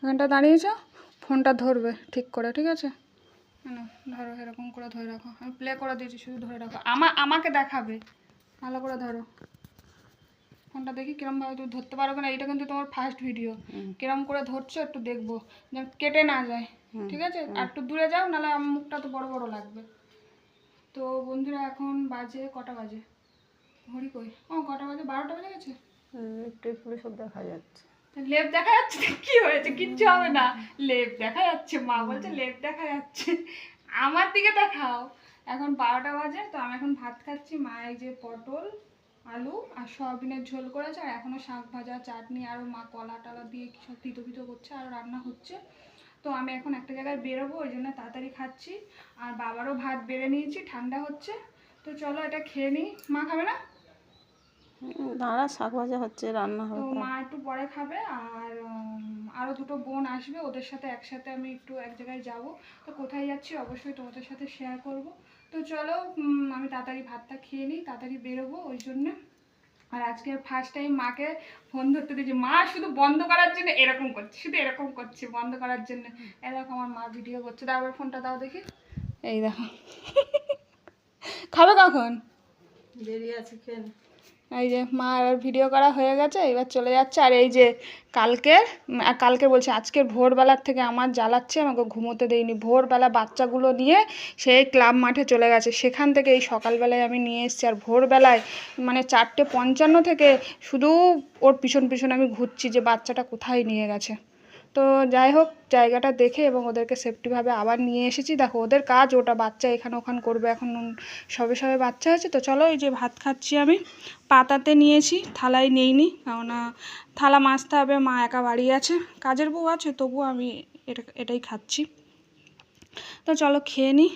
এখানটা দাঁড়িয়েছো, ফোনটা ধরবে ঠিক করে, ঠিক আছে? না ধরো, এরকম করে ধরে রাখো, আমি প্লে করে দিয়েছি, শুধু ধরে রাখো, আমাকে দেখাবে, ভালো করে ধরো ফোনটা, দেখি কিরমভাবে তুমি ধরতে পারো কিনা। এটা কিন্তু তোমার ফার্স্ট ভিডিও, কিরম করে ধরছো একটু দেখবো, যেন কেটে না যায়, ঠিক আছে? আর একটু দূরে যাও, নাহলে আমার মুখটা তো বড় বড় লাগবে। তো বন্ধুরা এখন বাজে কটা বাজে, ঘড়ি কই, ও কটা বাজে, 12টা বেজে গেছে। একটু একটু সব দেখা যাচ্ছে, লেপ দেখা যাচ্ছে, কি হয়েছে? কিচ্ছু হবে না, লেপ দেখা যাচ্ছে, মা বলছে লেপ দেখা যাচ্ছে, আমার দিকে দেখাও। এখন 12টা বাজে, তো আমি এখন ভাত খাচ্ছি। মা এই যে পটল আলু আর সয়াবিনের ঝোল করেছে, আর এখনো শাক ভাজা চাটনি, আরও মা কলা টলা দিয়ে কি সব তিতো তিতো করছে, আর রান্না হচ্ছে। তো আমি এখন একটা জায়গায় বেরোবো, ওই জন্য তাড়াতাড়ি খাচ্ছি। আর বাবারও ভাত বেড়ে নিয়েছি, ঠান্ডা হচ্ছে। তো চলো এটা খেয়ে নিই। মা খাবে না? দাঁড়া, শাক ভাজা হচ্ছে, রান্না তো হবে। মা একটু পরে খাবে, আর আরও দুটো বোন আসবে, ওদের সাথে একসাথে আমি একটু এক জায়গায় যাব। তো কোথায় যাচ্ছি অবশ্যই তোমাদের সাথে শেয়ার করব। তো চলো আমি তাড়াতাড়ি ভাতটা খেয়ে নিই, তাড়াতাড়ি বেরোবো ওই জন্য। আর আজকে ফার্স্ট টাইম মাকে ফোন ধরতে দিয়েছি, মা শুধু বন্ধ করার জন্য এরকম করছে, শুধু এরকম করছে বন্ধ করার জন্য। এরকম আমার মা ভিডিও করছে, দাও আবার ফোনটা দাও দেখি, এই দেখো। খাবে কখন? দেরি আছে, খেয়ে নে। এই যে মা এবার ভিডিও করা হয়ে গেছে, এবার চলে যাচ্ছে। আর এই যে কালকে বলছে আজকের ভোরবেলার থেকে আমার জ্বালাচ্ছে, আমাকে ঘুমোতে দেয়নি। ভোরবেলা বাচ্চাগুলো নিয়ে সেই ক্লাব মাঠে চলে গেছে, সেখান থেকে এই সকালবেলায় আমি নিয়ে এসেছি। আর ভোরবেলায় মানে 4:55 থেকে শুধু ওর পিছন পিছন আমি ঘুরছি যে বাচ্চাটা কোথায় নিয়ে গেছে। তো যাই হোক, জায়গাটা দেখে এবং ওদেরকে সেফটিভাবে আবার নিয়ে এসেছি। দেখো ওদের কাজ ওটা, বাচ্চা এখানে ওখানে করবে, এখন সবে সবে বাচ্চা হয়েছে। তো চলো, এই যে ভাত খাচ্ছি আমি, পাতাতে নিয়েছি, থালায় নেইনি, কেননা থালা মাজতে হবে, মা একা বাড়ি আছে, কাজের বউ আছে, তবুও আমি এটাই খাচ্ছি। তো চলো খেয়ে নিই।